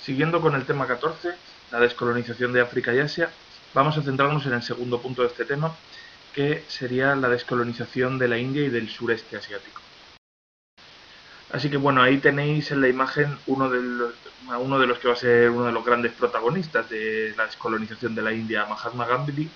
Siguiendo con el tema 14, la descolonización de África y Asia, vamos a centrarnos en el segundo punto de este tema, que sería la descolonización de la India y del sureste asiático. Así que bueno, ahí tenéis en la imagen a uno de los que va a ser uno de los grandes protagonistas de la descolonización de la India, Mahatma Gandhi,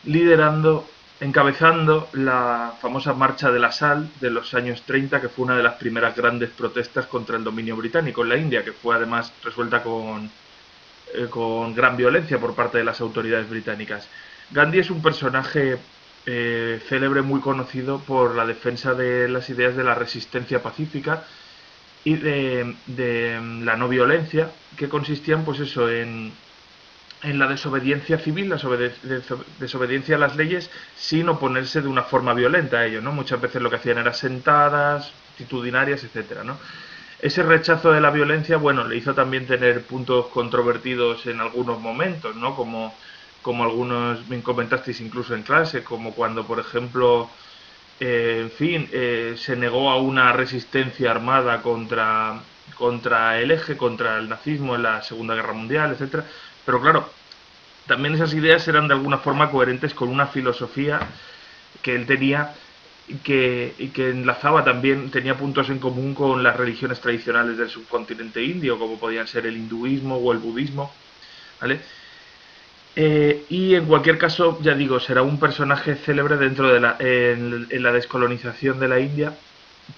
liderando, encabezando la famosa Marcha de la Sal de los años 30, que fue una de las primeras grandes protestas contra el dominio británico en la India, que fue además resuelta con gran violencia por parte de las autoridades británicas. Gandhi es un personaje célebre, muy conocido por la defensa de las ideas de la resistencia pacífica y de la no violencia, que consistían pues eso en la desobediencia civil, la desobediencia a las leyes sin oponerse de una forma violenta a ello, ¿no? Muchas veces lo que hacían era sentadas, actitudinarias, etcétera, ¿no? Ese rechazo de la violencia, bueno, le hizo también tener puntos controvertidos en algunos momentos, ¿no? Como algunos me comentasteis incluso en clase, como cuando, por ejemplo, se negó a una resistencia armada contra el eje, contra el nazismo en la Segunda Guerra Mundial, etcétera. Pero claro, también esas ideas eran de alguna forma coherentes con una filosofía que él tenía y que enlazaba también, tenía puntos en común con las religiones tradicionales del subcontinente indio, como podían ser el hinduismo o el budismo, ¿vale? Y en cualquier caso, ya digo, será un personaje célebre dentro de en la descolonización de la India,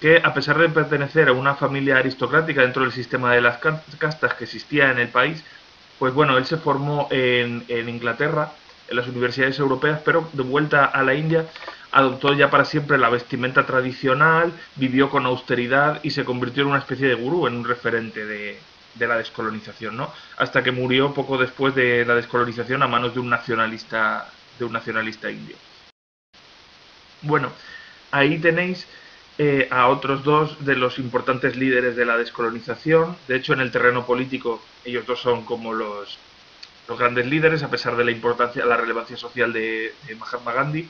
que a pesar de pertenecer a una familia aristocrática dentro del sistema de las castas que existía en el país, pues bueno, él se formó en Inglaterra, en las universidades europeas, pero de vuelta a la India adoptó ya para siempre la vestimenta tradicional, vivió con austeridad y se convirtió en una especie de gurú, en un referente de la descolonización, ¿no? Hasta que murió poco después de la descolonización a manos de un nacionalista indio. Bueno, ahí tenéis a otros dos de los importantes líderes de la descolonización. De hecho, en el terreno político, ellos dos son como los grandes líderes, a pesar de la importancia, la relevancia social de Mahatma Gandhi,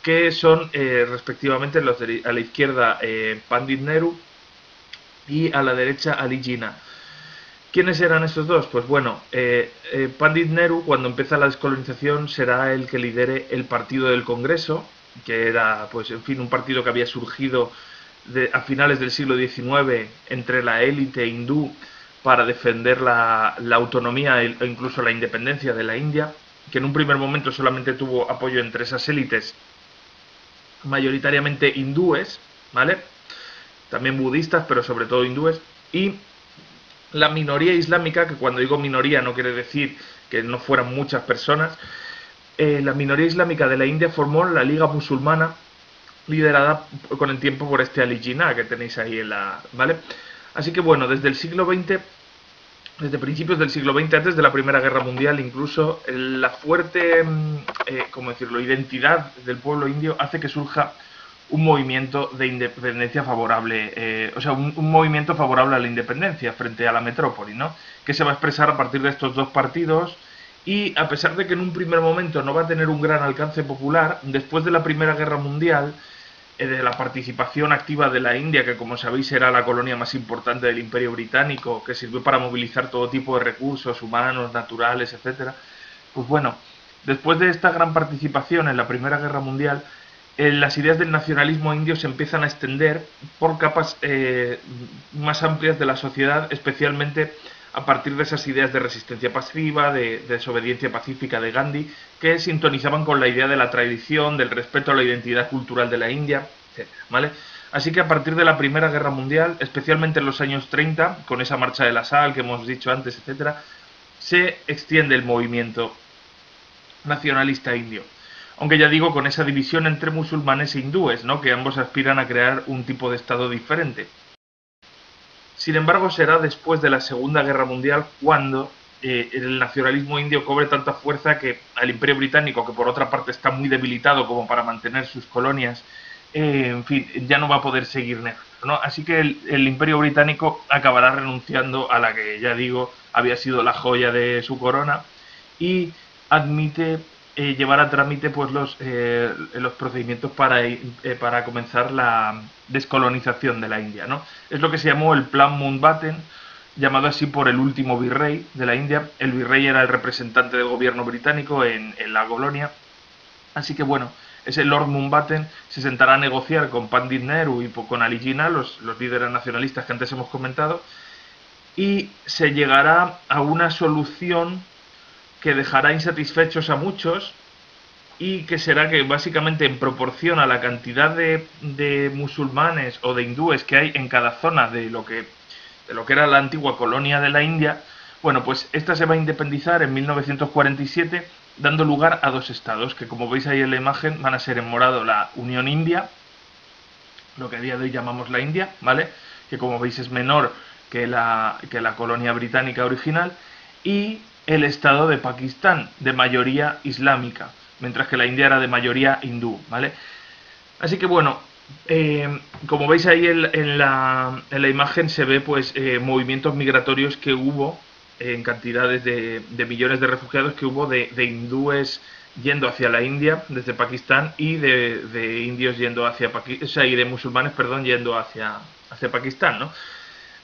que son respectivamente a la izquierda Pandit Nehru y a la derecha Ali Jinnah. ¿Quiénes eran estos dos? Pues bueno, Pandit Nehru, cuando empieza la descolonización, será el que lidere el Partido del Congreso, que era, pues, en fin, un partido que había surgido a finales del siglo XIX entre la élite hindú para defender la autonomía e incluso la independencia de la India, que en un primer momento solamente tuvo apoyo entre esas élites mayoritariamente hindúes, ¿vale? También budistas, pero sobre todo hindúes, y la minoría islámica, que cuando digo minoría no quiere decir que no fueran muchas personas, la minoría islámica de la India formó la Liga Musulmana, liderada con el tiempo por este Ali Jinnah que tenéis ahí en la... ¿vale? Así que bueno, desde el siglo XX, desde principios del siglo XX, antes de la Primera Guerra Mundial, incluso la fuerte, ¿cómo decirlo?, identidad del pueblo indio hace que surja un movimiento de independencia favorable, o sea, un movimiento favorable a la independencia frente a la metrópoli, ¿no? Que se va a expresar a partir de estos dos partidos y a pesar de que en un primer momento no va a tener un gran alcance popular, después de la Primera Guerra Mundial, de la participación activa de la India, que como sabéis era la colonia más importante del Imperio Británico, que sirvió para movilizar todo tipo de recursos humanos, naturales, etcétera. Pues bueno, después de esta gran participación en la Primera Guerra Mundial, las ideas del nacionalismo indio se empiezan a extender por capas más amplias de la sociedad, especialmente a partir de esas ideas de resistencia pasiva, de desobediencia pacífica de Gandhi, que sintonizaban con la idea de la tradición, del respeto a la identidad cultural de la India, etc. ¿Vale? Así que a partir de la Primera Guerra Mundial, especialmente en los años 30, con esa marcha de la sal que hemos dicho antes, etc., se extiende el movimiento nacionalista indio. Aunque ya digo, con esa división entre musulmanes e hindúes, ¿no? Que ambos aspiran a crear un tipo de Estado diferente. Sin embargo, será después de la Segunda Guerra Mundial cuando el nacionalismo indio cobre tanta fuerza que al Imperio Británico, que por otra parte está muy debilitado como para mantener sus colonias, en fin, ya no va a poder seguir negando, ¿no? Así que el Imperio Británico acabará renunciando a la que, ya digo, había sido la joya de su corona y admite llevar a trámite pues los procedimientos para comenzar la descolonización de la India, ¿no? Es lo que se llamó el Plan Mountbatten llamado así por el último virrey de la India. El virrey era el representante del gobierno británico en la colonia. Así que bueno, ese Lord Mountbatten se sentará a negociar con Pandit Nehru y con Ali Jinnah, los líderes nacionalistas que antes hemos comentado, y se llegará a una solución que dejará insatisfechos a muchos y que será que básicamente en proporción a la cantidad de musulmanes o de hindúes que hay en cada zona de lo que era la antigua colonia de la India, bueno, pues esta se va a independizar en 1947, dando lugar a dos estados, que como veis ahí en la imagen van a ser en morado la Unión India, lo que a día de hoy llamamos la India, ¿vale? Que como veis es menor que la colonia británica original, y el estado de Pakistán, de mayoría islámica, mientras que la India era de mayoría hindú, ¿vale? Así que bueno, como veis ahí en la imagen se ve pues movimientos migratorios que hubo en cantidades de millones de refugiados que hubo de hindúes yendo hacia la India desde Pakistán y de indios yendo hacia Pakistán, o sea, y de musulmanes, perdón, yendo hacia Pakistán, ¿no?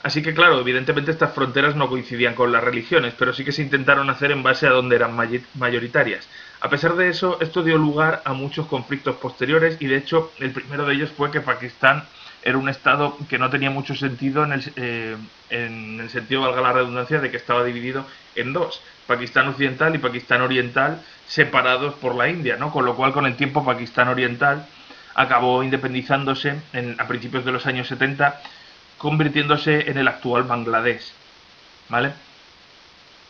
Así que claro, evidentemente estas fronteras no coincidían con las religiones, pero sí que se intentaron hacer en base a donde eran mayoritarias. A pesar de eso, esto dio lugar a muchos conflictos posteriores y de hecho el primero de ellos fue que Pakistán era un estado que no tenía mucho sentido en el sentido, valga la redundancia, de que estaba dividido en dos, Pakistán occidental y Pakistán oriental, separados por la India, ¿no? Con lo cual con el tiempo Pakistán oriental acabó independizándose a principios de los años 70, convirtiéndose en el actual Bangladesh, ¿vale?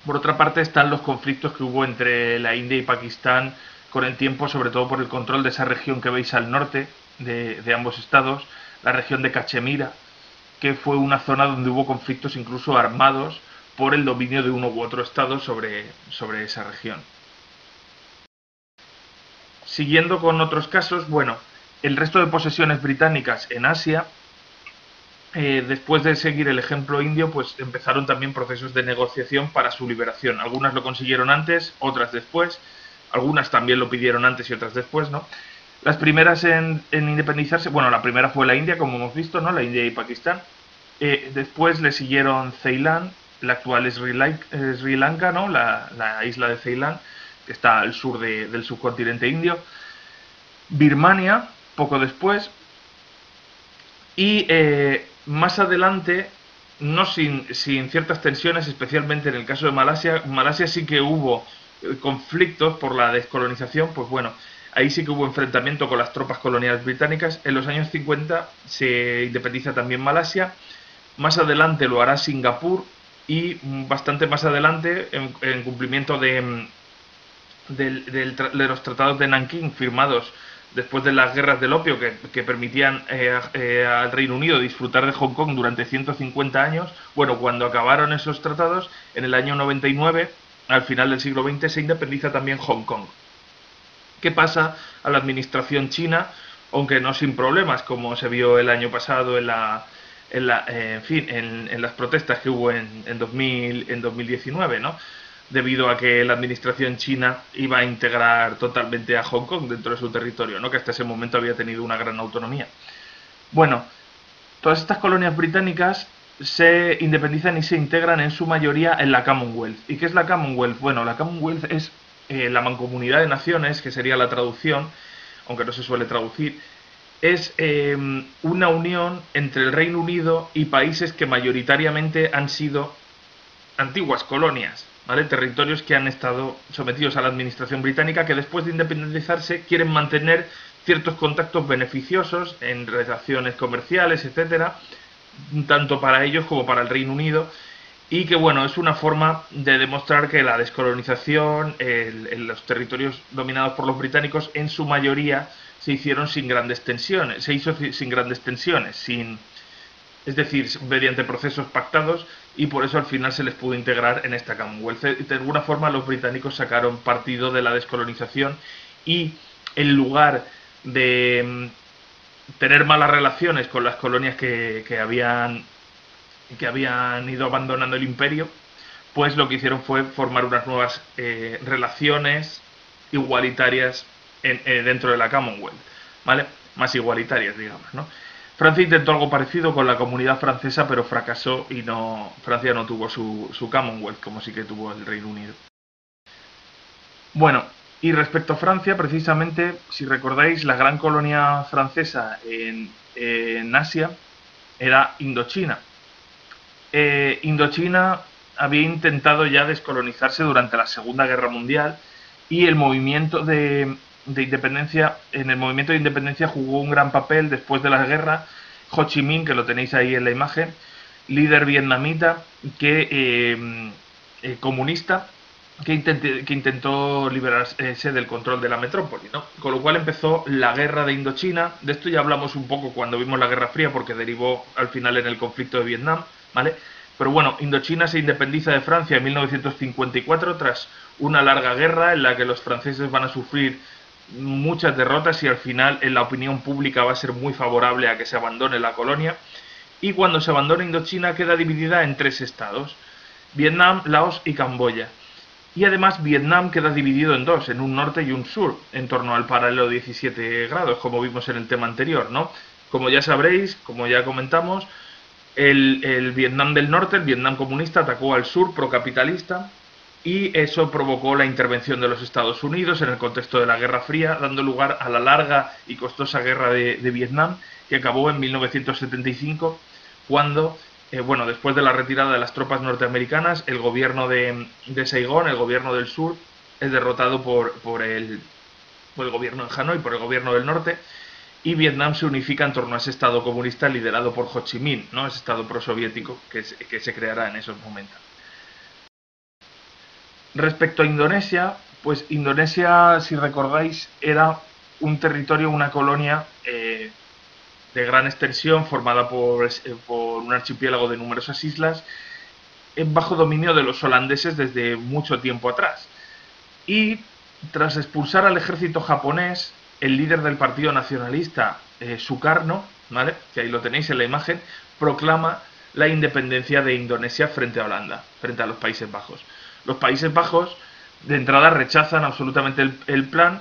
Por otra parte están los conflictos que hubo entre la India y Pakistán con el tiempo, sobre todo por el control de esa región que veis al norte de ambos estados, la región de Cachemira, que fue una zona donde hubo conflictos incluso armados por el dominio de uno u otro estado sobre esa región. Siguiendo con otros casos, bueno, el resto de posesiones británicas en Asia, después de seguir el ejemplo indio, pues empezaron también procesos de negociación para su liberación. Algunas lo consiguieron antes, otras después, algunas también lo pidieron antes y otras después, ¿no? Las primeras en independizarse, bueno, la primera fue la India, como hemos visto, ¿no? La India y Pakistán. Después le siguieron Ceilán, la actual Sri Lanka, ¿no? La isla de Ceilán, que está al sur del subcontinente indio. Birmania, poco después. Y más adelante, no sin ciertas tensiones, especialmente en el caso de Malasia sí que hubo conflictos por la descolonización, pues bueno, ahí sí que hubo enfrentamiento con las tropas coloniales británicas. En los años 50 se independiza también Malasia, más adelante lo hará Singapur y bastante más adelante, en cumplimiento de los tratados de Nankín firmados después de las guerras del opio que permitían al Reino Unido disfrutar de Hong Kong durante 150 años, bueno, cuando acabaron esos tratados, en el año 99, al final del siglo XX, se independiza también Hong Kong. ¿Qué pasa a la administración china? Aunque no sin problemas, como se vio el año pasado en las protestas que hubo en 2019, ¿no? Debido a que la administración china iba a integrar totalmente a Hong Kong dentro de su territorio, ¿no? Que hasta ese momento había tenido una gran autonomía. Bueno, todas estas colonias británicas se independizan y se integran en su mayoría en la Commonwealth. ¿Y qué es la Commonwealth? Bueno, la Commonwealth es la Mancomunidad de Naciones, que sería la traducción, aunque no se suele traducir, es una unión entre el Reino Unido y países que mayoritariamente han sido antiguas colonias, ¿vale? Territorios que han estado sometidos a la administración británica, que después de independizarse quieren mantener ciertos contactos beneficiosos en relaciones comerciales, etcétera, tanto para ellos como para el Reino Unido, y que bueno, es una forma de demostrar que la descolonización en los territorios dominados por los británicos en su mayoría se hicieron sin grandes tensiones, es decir, mediante procesos pactados, y por eso al final se les pudo integrar en esta Commonwealth. De alguna forma los británicos sacaron partido de la descolonización y en lugar de tener malas relaciones con las colonias que habían ido abandonando el imperio, pues lo que hicieron fue formar unas nuevas relaciones igualitarias dentro de la Commonwealth, ¿vale? Más igualitarias, digamos, ¿no? Francia intentó algo parecido con la Comunidad Francesa, pero fracasó y Francia no tuvo su Commonwealth, como sí que tuvo el Reino Unido. Bueno, y respecto a Francia, precisamente, si recordáis, la gran colonia francesa en Asia era Indochina. Indochina había intentado ya descolonizarse durante la Segunda Guerra Mundial y el movimiento de independencia, en el movimiento de independencia jugó un gran papel después de la guerra Ho Chi Minh, que lo tenéis ahí en la imagen, líder vietnamita comunista que intentó liberarse del control de la metrópoli, ¿no? Con lo cual empezó la guerra de Indochina. De esto ya hablamos un poco cuando vimos la Guerra Fría, porque derivó al final en el conflicto de Vietnam, ¿vale? Pero bueno, Indochina se independiza de Francia en 1954 tras una larga guerra en la que los franceses van a sufrir muchas derrotas y al final en la opinión pública va a ser muy favorable a que se abandone la colonia. Y cuando se abandona Indochina queda dividida en 3 estados: Vietnam, Laos y Camboya. Y además Vietnam queda dividido en 2, en un norte y un sur, en torno al paralelo 17 grados, como vimos en el tema anterior, ¿no? Como ya sabréis, como ya comentamos, el Vietnam del norte, el Vietnam comunista, atacó al sur procapitalista y eso provocó la intervención de los Estados Unidos en el contexto de la Guerra Fría, dando lugar a la larga y costosa guerra de Vietnam, que acabó en 1975, cuando bueno, después de la retirada de las tropas norteamericanas, el gobierno de Saigón, el gobierno del sur, es derrotado por el gobierno de Hanoi, por el gobierno del norte, y Vietnam se unifica en torno a ese estado comunista liderado por Ho Chi Minh, ¿no? Ese estado prosoviético que se creará en esos momentos. Respecto a Indonesia, pues Indonesia, si recordáis, era un territorio, una colonia de gran extensión formada por un archipiélago de numerosas islas bajo dominio de los holandeses desde mucho tiempo atrás. Y tras expulsar al ejército japonés, el líder del Partido Nacionalista, Sukarno, ¿vale?, que ahí lo tenéis en la imagen, proclama la independencia de Indonesia frente a Holanda, frente a los Países Bajos. Los Países Bajos de entrada rechazan absolutamente el plan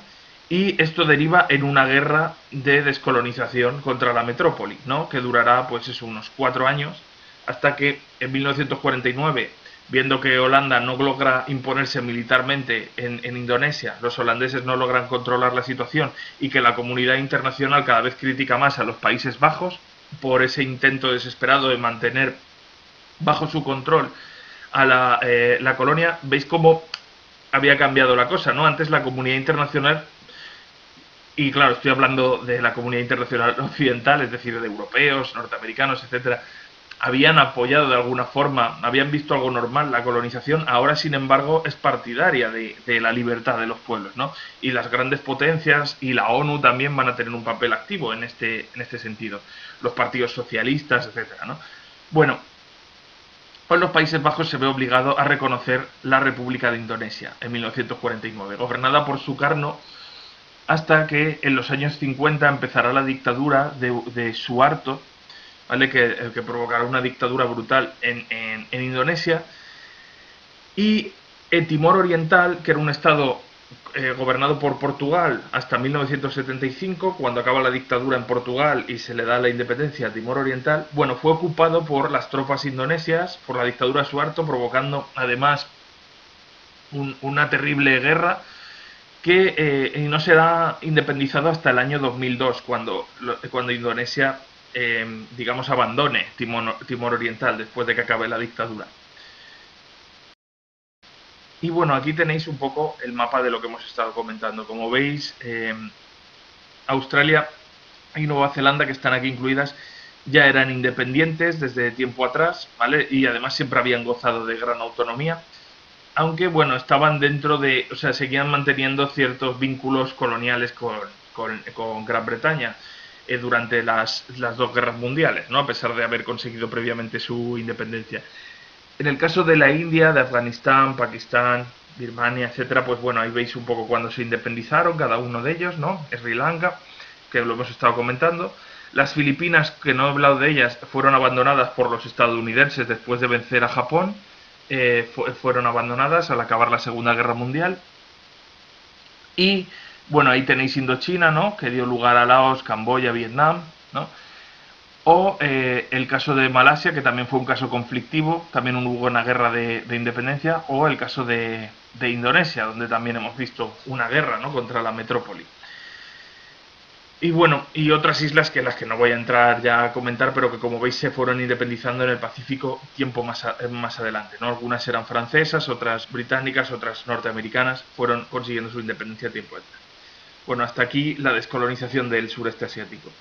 y esto deriva en una guerra de descolonización contra la metrópoli, ¿no?, que durará pues eso, unos 4 años, hasta que en 1949, viendo que Holanda no logra imponerse militarmente en Indonesia, los holandeses no logran controlar la situación y que la comunidad internacional cada vez critica más a los Países Bajos por ese intento desesperado de mantener bajo su control a la colonia, veis cómo había cambiado la cosa, ¿no? Antes la comunidad internacional, y claro, estoy hablando de la comunidad internacional occidental, es decir, de europeos, norteamericanos, etcétera, habían apoyado de alguna forma, habían visto algo normal la colonización. Ahora, sin embargo, es partidaria de la libertad de los pueblos, ¿no? Y las grandes potencias y la ONU también van a tener un papel activo en este sentido. Los partidos socialistas, etcétera, ¿no? Bueno, pues los Países Bajos se ve obligado a reconocer la República de Indonesia en 1949, gobernada por Sukarno, hasta que en los años 50 empezará la dictadura de Suharto, ¿vale?, que provocará una dictadura brutal en Indonesia. Y en Timor Oriental, que era un estado gobernado por Portugal hasta 1975, cuando acaba la dictadura en Portugal y se le da la independencia a Timor Oriental, bueno, fue ocupado por las tropas indonesias, por la dictadura de Suharto, provocando además una terrible guerra que no será independizado hasta el año 2002, cuando Indonesia, digamos, abandone Timor Oriental después de que acabe la dictadura. Y bueno, aquí tenéis un poco el mapa de lo que hemos estado comentando. Como veis, Australia y Nueva Zelanda, que están aquí incluidas, ya eran independientes desde tiempo atrás, ¿vale? Y además siempre habían gozado de gran autonomía, aunque bueno, estaban dentro de, o sea, seguían manteniendo ciertos vínculos coloniales con Gran Bretaña durante las 2 guerras mundiales, ¿no?, a pesar de haber conseguido previamente su independencia. En el caso de la India, de Afganistán, Pakistán, Birmania, etcétera, pues bueno, ahí veis un poco cuando se independizaron cada uno de ellos, ¿no? Sri Lanka, que lo hemos estado comentando. Las Filipinas, que no he hablado de ellas, fueron abandonadas por los estadounidenses después de vencer a Japón. Fueron abandonadas al acabar la Segunda Guerra Mundial. Y bueno, ahí tenéis Indochina, ¿no?, que dio lugar a Laos, Camboya, Vietnam, ¿no? O el caso de Malasia, que también fue un caso conflictivo, también hubo una guerra de independencia, o el caso de Indonesia, donde también hemos visto una guerra, ¿no?, contra la metrópoli. Y bueno, y otras islas que las que no voy a entrar ya a comentar, pero que como veis se fueron independizando en el Pacífico tiempo más adelante, ¿no? Algunas eran francesas, otras británicas, otras norteamericanas, fueron consiguiendo su independencia tiempo atrás. Bueno, hasta aquí la descolonización del sureste asiático.